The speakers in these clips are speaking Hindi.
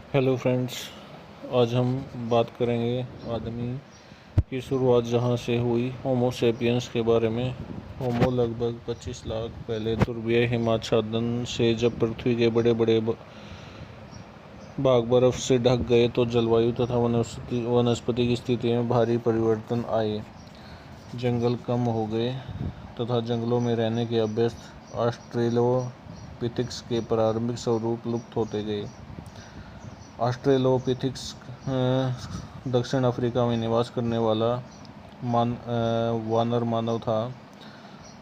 Hello friends. आज हम बात करेंगे आदमी की शुरुआत जहाँ से हुई, होमो सेपियंस के बारे में। होमो लगभग 25 लाख पहले ध्रुवीय हिमाच्छादन से जब पृथ्वी के बड़े बड़े भाग बर्फ से ढक गए तो जलवायु तथा वनस्पति की स्थिति में भारी परिवर्तन आए। जंगल कम हो गए तथा जंगलों में रहने के अभ्यस्त ऑस्ट्रेलोपिथिक्स के प्रारंभिक स्वरूप लुप्त होते गए। ऑस्ट्रेलोपिथिक्स दक्षिण अफ्रीका में निवास करने वाला वानर मानव था।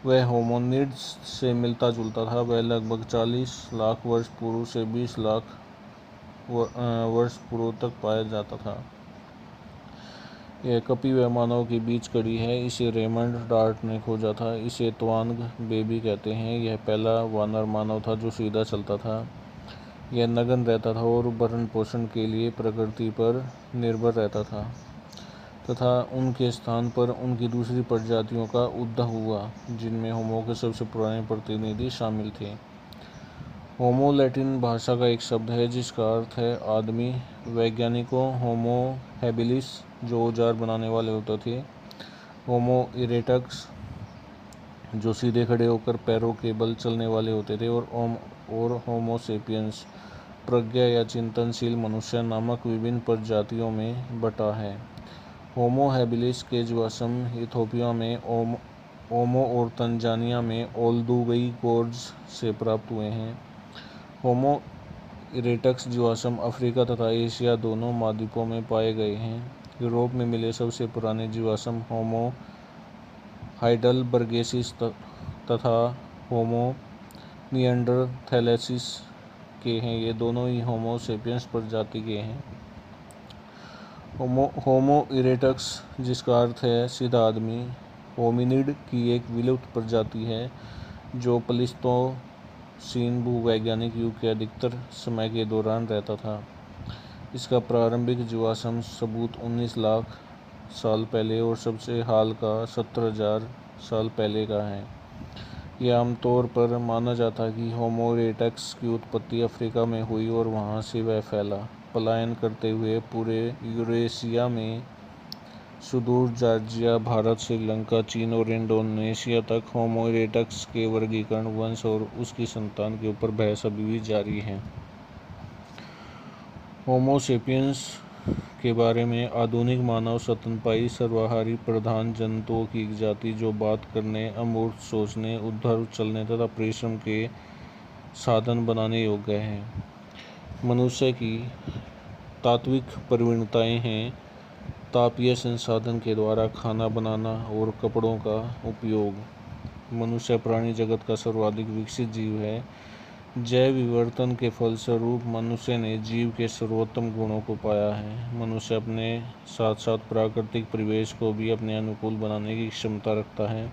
वह होमोनिड्स से मिलता जुलता था। वह लगभग 40 लाख वर्ष पूर्व से 20 लाख वर्ष पूर्व तक पाया जाता था। यह कपिला मानव की बीच कड़ी है। इसे रेमंड डार्ट ने खोजा था। इसे त्वांग बेबी कहते हैं। यह पहला वानर मानव था जो सीधा चलता था। यह नग्न रहता था और भरण पोषण के लिए प्रकृति पर निर्भर रहता था तथा उनके स्थान पर उनकी दूसरी प्रजातियों का उद्भव हुआ, जिनमें होमो के सबसे पुराने प्रतिनिधि शामिल थे। होमो लैटिन भाषा का एक शब्द है जिसका अर्थ है आदमी। वैज्ञानिकों होमो हैबिलिस, जो औजार बनाने वाले होते थे, होमो इरेक्टस, जो सीधे खड़े होकर पैरों के बल चलने वाले होते थे, और होमो सेपियंस, प्रज्ञा या चिंतनशील मनुष्य नामक विभिन्न प्रजातियों में बटा है। होमो हैबिलिस के जीवाश्म इथियोपिया में ओमो और तंजानिया में ओल्दुगई गोर्ज से प्राप्त हुए हैं। होमो इरेक्टस जीवाश्म अफ्रीका तथा एशिया दोनों महाद्वीपों में पाए गए हैं। यूरोप में मिले सबसे पुराने जीवाश्म होमो हाइडलबर्गेसिस तथा होमो निएंडरथैलेसिस के हैं। ये दोनों ही होमो सेपियंस प्रजाति के हैं। होमो इरेक्टस, जिसका अर्थ है सीधा आदमी, होमिनिड की एक विलुप्त प्रजाति है जो प्लीस्टोसीन भूवैज्ञानिक युग के अधिकतर समय के दौरान रहता था। इसका प्रारंभिक जीवाश्म सबूत 19 लाख साल पहले और सबसे हाल का 70,000 साल पहले का है। यह आमतौर पर माना जाता है कि होमो इरेक्टस की उत्पत्ति अफ्रीका में हुई और वहां से वह फैला, पलायन करते हुए पूरे यूरेशिया में सुदूर जॉर्जिया, भारत, श्रीलंका, चीन और इंडोनेशिया तक। होमो इरेक्टस के वर्गीकरण, वंश और उसकी संतान के ऊपर बहस अभी भी जारी है। होमो सेपियंस के बारे में आधुनिक मानव स्तनपायी सर्वाहारी प्रधान जंतुओं की एक जाति जो बात करने, अमूर्त सोचने, ऊर्ध्व चलने तथा परिश्रम के साधन बनाने योग्य है। मनुष्य की तात्विक प्रवणताएं हैं तापीय संसाधन के द्वारा खाना बनाना और कपड़ों का उपयोग। मनुष्य प्राणी जगत का सर्वाधिक विकसित जीव है। जैव विवर्तन के फलस्वरूप मनुष्य ने जीव के सर्वोत्तम गुणों को पाया है। मनुष्य अपने साथ साथ प्राकृतिक परिवेश को भी अपने अनुकूल बनाने की क्षमता रखता है।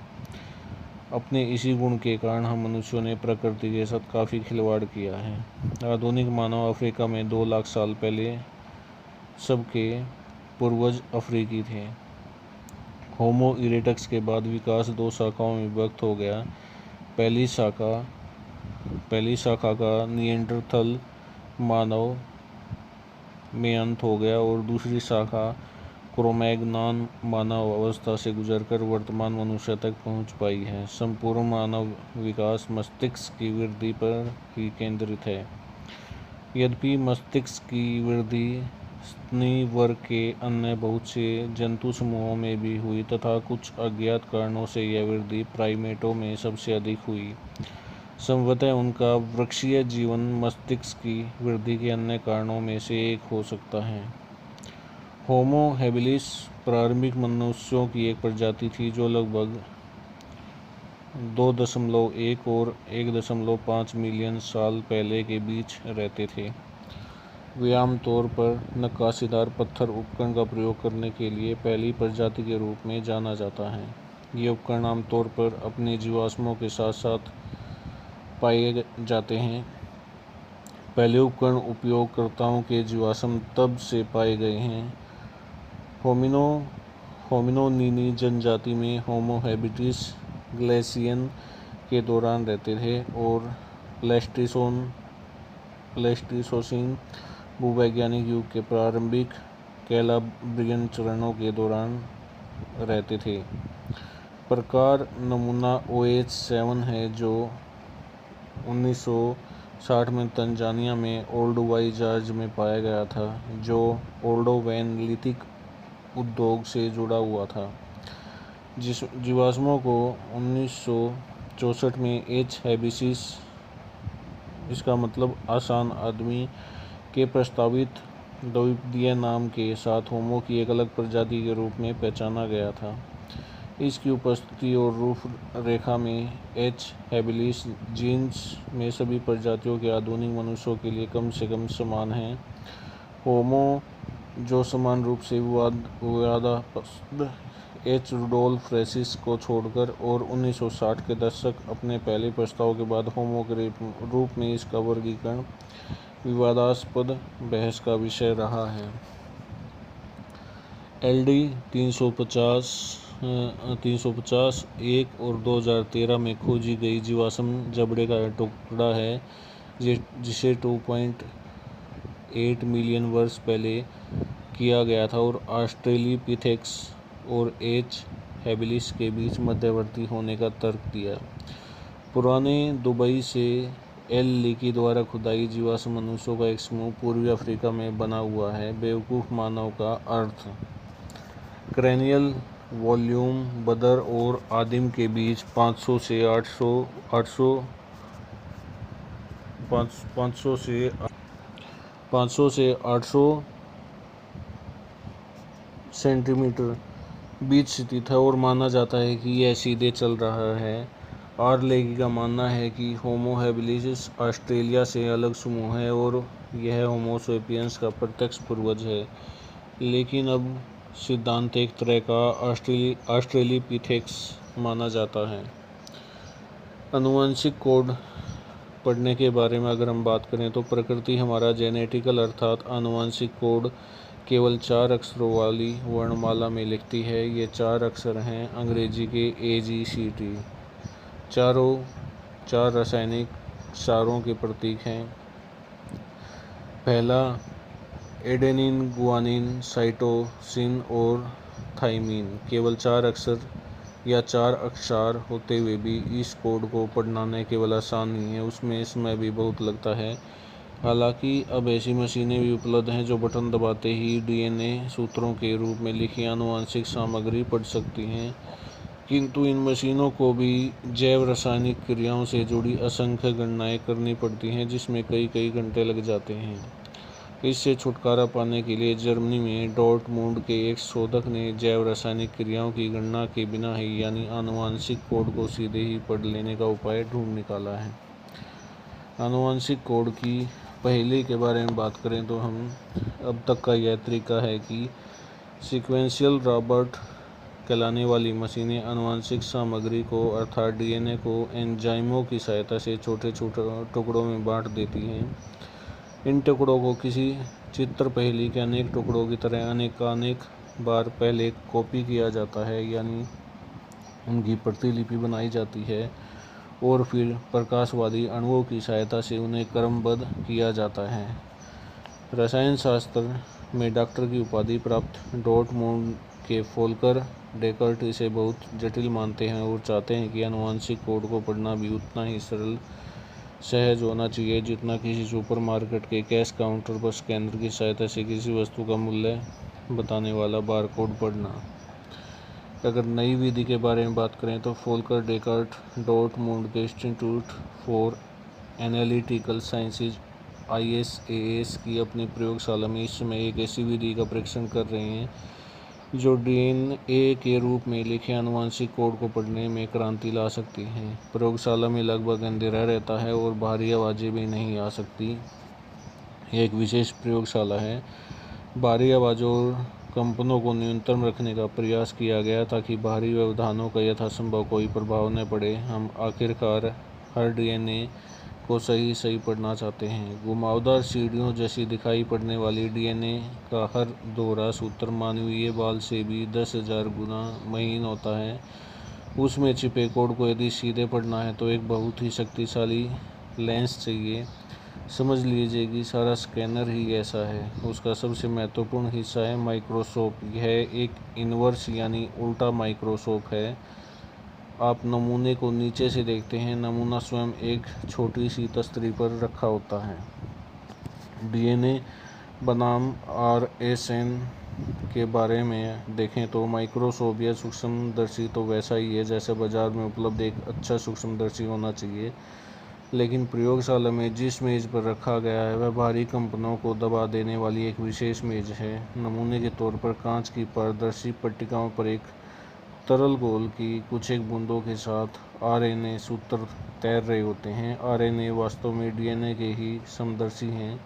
अपने इसी गुण के कारण हम मनुष्यों ने प्रकृति के साथ काफ़ी खिलवाड़ किया है। आधुनिक मानव अफ्रीका में 2 लाख साल पहले सबके पूर्वज अफ्रीकी थे। होमो इरेक्टस के बाद विकास 2 शाखाओं में विभक्त हो गया। पहली शाखा का निएंडरथल मानव में अंत हो गया और दूसरी शाखा क्रोमैग्नॉन मानव अवस्था से गुजरकर वर्तमान मनुष्य तक पहुंच पाई है। संपूर्ण मानव विकास मस्तिष्क की वृद्धि पर ही केंद्रित है। यद्यपि मस्तिष्क की वृद्धि स्तनी वर्ग के अन्य बहुत से जंतु समूहों में भी हुई तथा कुछ अज्ञात कारणों से यह वृद्धि प्राइमेटों में सबसे अधिक हुई। संभवतः उनका वृक्षीय जीवन मस्तिष्क की वृद्धि के अन्य कारणों में से एक हो सकता है। होमो हैबिलिस प्रारंभिक मनुष्यों की एक प्रजाति थी जो लगभग 2.1 और 1.5 मिलियन साल पहले के बीच रहते थे। वे आमतौर पर नक्काशीदार पत्थर उपकरण का प्रयोग करने के लिए पहली प्रजाति के रूप में जाना जाता है। ये उपकरण आमतौर पर अपने जीवाश्मों के साथ साथ पाए जाते हैं। पहले उपकरण उपयोगकर्ताओं के जीवाश्म तब से पाए गए हैं। होमिनिनी जनजाति में होमो हैबिलिस ग्लेशियन के दौरान रहते थे और प्लेस्टोसीन भूवैज्ञानिक युग के प्रारंभिक कैलाब्रियन चरणों के दौरान रहते थे। प्रकार नमूना OH7 है जो 1960 में तंजानिया में ओल्डोवाई जॉर्ज में पाया गया था, जो ओल्डोवैनलिथिक उद्योग से जुड़ा हुआ था। जिस जीवाश्मों को 1964 में H. हैबिसिस, इसका मतलब आसान आदमी, के प्रस्तावित द्विपदीय नाम के साथ होमो की एक अलग प्रजाति के रूप में पहचाना गया था। इसकी उपस्थिति और रूपरेखा में H. हैबिलिस जीन्स में सभी प्रजातियों के आधुनिक मनुष्यों के लिए कम से कम समान हैं। होमो जो समान रूप से विवादास्पद H. रुडोल्फ रेसिस को छोड़कर और 1960 के दशक अपने पहले प्रस्ताव के बाद होमो के रूप में इसका वर्गीकरण विवादास्पद बहस का विषय रहा है। LD 350 1 और 2013 में खोजी गई जीवाश्म जबड़े का टुकड़ा है जिसे 2.8 मिलियन वर्ष पहले किया गया था और ऑस्ट्रेलोपिथेकस और H. हैबिलिस के बीच मध्यवर्ती होने का तर्क दिया। पुराने दुबई से L. लीकी द्वारा खुदाई जीवाश्म मनुष्यों का एक समूह पूर्वी अफ्रीका में बना हुआ है। बेवकूफ़ मानव का अर्थ क्रैनियल वॉल्यूम बदर और आदिम के बीच 500 से 800 सेंटीमीटर बीच स्थित है और माना जाता है कि यह सीधे चल रहा है। आर. लेकी का मानना है कि होमो हैबिलिस ऑस्ट्रेलिया से अलग समूह है और यह होमो सेपियंस का प्रत्यक्ष पूर्वज है, लेकिन अब सिद्धांत एक तरह का ऑस्ट्रेलोपिथेकस माना जाता है। आनुवंशिक कोड पढ़ने के बारे में अगर हम बात करें तो प्रकृति हमारा जेनेटिकल अर्थात आनुवंशिक कोड केवल 4 अक्षरों वाली वर्णमाला में लिखती है। ये 4 अक्षर हैं अंग्रेजी के AGCT। चारों 4 रासायनिक क्षारों के प्रतीक हैं। पहला एडेनिन, गुआनिन, साइटोसिन और थाइमिन। केवल 4 अक्षर या 4 अक्षर होते हुए भी इस कोड को पढ़ना न केवल आसान नहीं है, उसमें समय भी बहुत लगता है। हालांकि अब ऐसी मशीनें भी उपलब्ध हैं जो बटन दबाते ही DNA सूत्रों के रूप में लिखी आनुवंशिक सामग्री पढ़ सकती हैं, किंतु इन मशीनों को भी जैव रासायनिक क्रियाओं से जुड़ी असंख्य गणनाएं करनी पड़ती हैं, जिसमें कई घंटे लग जाते हैं। इससे छुटकारा पाने के लिए जर्मनी में डॉर्टमुंड के एक शोधक ने जैव रासायनिक क्रियाओं की गणना के बिना ही यानी आनुवंशिक कोड को सीधे ही पढ़ लेने का उपाय ढूंढ निकाला है। आनुवंशिक कोड की पहेली के बारे में बात करें तो हम अब तक का यह तरीका है कि सीक्वेंशियल रॉबर्ट कहलाने वाली मशीनें आनुवंशिक सामग्री को अर्थात DNA को एंजाइमों की सहायता से छोटे टुकड़ों में बांट देती हैं। इन टुकड़ों को किसी चित्र पहेली के अनेक टुकड़ों की तरह अनेक बार पहले कॉपी किया जाता है, यानी उनकी प्रतिलिपि बनाई जाती है और फिर प्रकाशवादी अणुओं की सहायता से उन्हें क्रमबद्ध किया जाता है। रसायन शास्त्र में डॉक्टर की उपाधि प्राप्त डॉर्टमुंड के फोल्कर डेकर्ट इसे बहुत जटिल मानते हैं और चाहते हैं कि आनुवंशिक कोड को पढ़ना भी उतना ही सरल सहज होना चाहिए जितना किसी सुपरमार्केट के कैश काउंटर पर स्कैनर की सहायता से किसी वस्तु का मूल्य बताने वाला बारकोड पढ़ना। अगर नई विधि के बारे में बात करें तो फोल्कर डेकर्ट डॉर्टमुंड के institute for analytical sciences ISAS की अपनी प्रयोगशाला में इस समय एक ऐसी विधि का परीक्षण कर रहे हैं जो DNA के रूप में लिखे आनुवंशिक कोड को पढ़ने में क्रांति ला सकती है। प्रयोगशाला में लगभग अंधेरा रहता है और बाहरी आवाज़ें भी नहीं आ सकती। एक विशेष प्रयोगशाला है। बाहरी आवाज़ों और कंपनों को न्यूनतम रखने का प्रयास किया गया ताकि बाहरी व्यवधानों का यथासंभव कोई प्रभाव न पड़े। हम आखिरकार हर DNA को सही पढ़ना चाहते हैं। घुमावदार सीढ़ियों जैसी दिखाई पड़ने वाली DNA का हर दोहरा सूत्र मानवीय बाल से भी 10,000 गुना महीन होता है। उसमें छिपे कोड को यदि सीधे पढ़ना है तो एक बहुत ही शक्तिशाली लेंस चाहिए। समझ लीजिए कि सारा स्कैनर ही ऐसा है। उसका सबसे महत्वपूर्ण हिस्सा है माइक्रोस्कोप। यह एक इन्वर्स यानी उल्टा माइक्रोस्कोप है। आप नमूने को नीचे से देखते हैं। नमूना स्वयं एक छोटी सी तस्तरी पर रखा होता है। डीएनए बनाम आरएसएन के बारे में देखें तो माइक्रोस्कोप या सूक्ष्मदर्शी तो वैसा ही है जैसे बाजार में उपलब्ध एक अच्छा सूक्ष्मदर्शी होना चाहिए, लेकिन प्रयोगशाला में जिस मेज पर रखा गया है वह बाहरी कंपनों को दबा देने वाली एक विशेष मेज है। नमूने के तौर पर कांच की पारदर्शी पट्टिकाओं पर एक तरल घोल की कुछ एक बूंदों के साथ आरएनए सूत्र तैर रहे होते हैं। आरएनए वास्तव में डीएनए के ही समदर्शी हैं।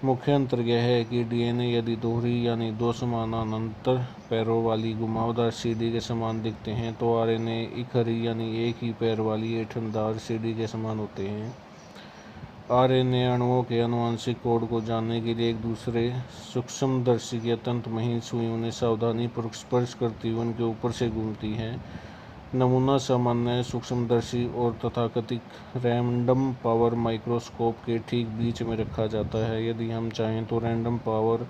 मुख्य अंतर यह है कि डीएनए यदि दोहरी यानी दो समानांतर पैरों वाली घुमावदार सीढ़ी के समान दिखते हैं तो आरएनए इकहरी यानी एक ही पैर वाली ऐंठनदार सीढ़ी के समान होते हैं। आरएनए अणुओं के आनुवंशिक कोड को जानने के लिए एक दूसरे सूक्ष्मदर्शी की अत्यंत महीन सुई उन्हें सावधानीपूर्वक स्पर्श करती हुई उनके ऊपर से घूमती है। नमूना सामान्य सूक्ष्मदर्शी और तथाकथित रैंडम पावर माइक्रोस्कोप के ठीक बीच में रखा जाता है। यदि हम चाहें तो रैंडम पावर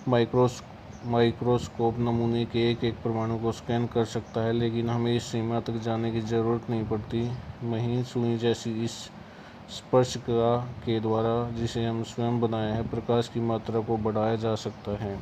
माइक्रोस्कोप नमूने के एक एक परमाणु को स्कैन कर सकता है, लेकिन हमें इस सीमा तक जाने की ज़रूरत नहीं पड़ती। महीन सुई जैसी इस स्पर्शिका के द्वारा, जिसे हम स्वयं बनाए हैं, प्रकाश की मात्रा को बढ़ाया जा सकता है।